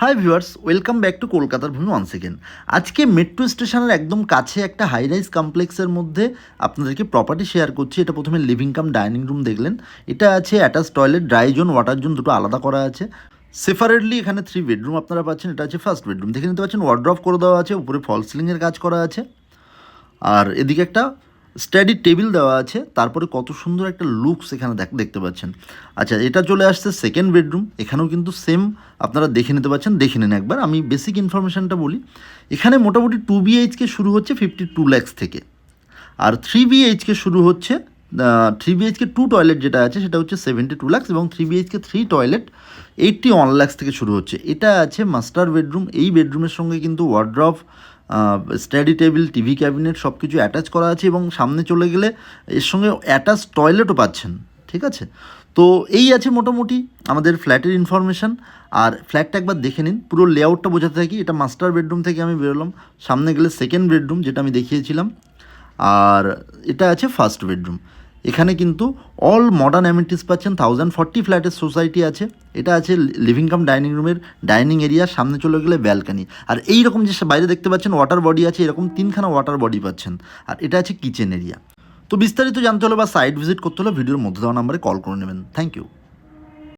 Hi viewers, welcome back to কলকাতার ভূমি one second. আজকে মেট্রো স্টেশনের একদম কাছে একটা হাই রাইজ কমপ্লেক্সের মধ্যে আপনাদেরকে প্রপার্টি শেয়ার করছি। এটা প্রথমে লিভিং কাম ডাইনিং রুম দেখলেন। এটা আছে attach toilet, dry zone, water zone দুটো আলাদা করা আছে। সেপারেটলি এখানে 3 বেডরুম আপনারা পাচ্ছেন। এটা আছে ফার্স্ট বেডরুম, দেখে নিতে পাচ্ছেন ওয়ার্ড্রপ করে দেওয়া আছে, উপরে ফল সিলিংয়ের কাজ করা আছে। আর এদিকে একটা স্টাডি টেবিল দেওয়া আছে, তারপরে কত সুন্দর একটা লুকস এখানে দেখতে পাচ্ছেন। আচ্ছা, এটা চলে আসছে সেকেন্ড বেডরুম। এখানেও কিন্তু সেম আপনারা দেখে নিতে পাচ্ছেন, দেখে নিন একবার। আমি বেসিক ইনফরমেশানটা বলি। এখানে মোটামুটি 2 বিএইচকে শুরু হচ্ছে 52 lakhs থেকে, আর 3 বিএইচকে শুরু হচ্ছে 3 বিএইচকে 2 টয়লেট যেটা আছে সেটা হচ্ছে 72 lakhs, এবং 3 বিএইচকে 3 টয়লেট 81 lakhs থেকে শুরু হচ্ছে। এটা আছে মাস্টার বেডরুম। এই বেডরুমের সঙ্গে কিন্তু wardrobe, study table, TV cabinet সব কিছু অ্যাটাচ করা আছে, এবং সামনে চলে গেলে এর সঙ্গে অ্যাটাচ টয়লেটও পাচ্ছেন। ঠিক আছে, তো এই আছে মোটামুটি আমাদের ফ্ল্যাটের ইনফরমেশান। আর ফ্ল্যাটটা একবার দেখে নিন, পুরো লেআউটটা বোঝাতে থাকি। এটা মাস্টার বেডরুম থেকে আমি বেরোলাম, সামনে গেলে সেকেন্ড বেডরুম যেটা আমি দেখিয়েছিলাম, আর এটা আছে ফার্স্ট বেডরুম। এখানে কিন্তু অল মডার্ন অ্যামিনিটিস পাচ্ছেন। 1040 ফ্ল্যাটের সোসাইটি আছে। এটা আছে লিভিং কাম ডাইনিং রুমের ডাইনিং এরিয়া, সামনে চলে গেলে ব্যালকানি। আর এই রকম যে বাইরে দেখতে পাচ্ছেন ওয়াটার বডি আছে, এরকম 3খানা ওয়াটার বডি পাচ্ছেন। আর এটা আছে কিচেন এরিয়া। তো বিস্তারিত জানতে হলে বা সাইট ভিজিট করতে হলে ভিডিওর মধ্যে দেওয়া নাম্বারে কল করে নেবেন। Thank you.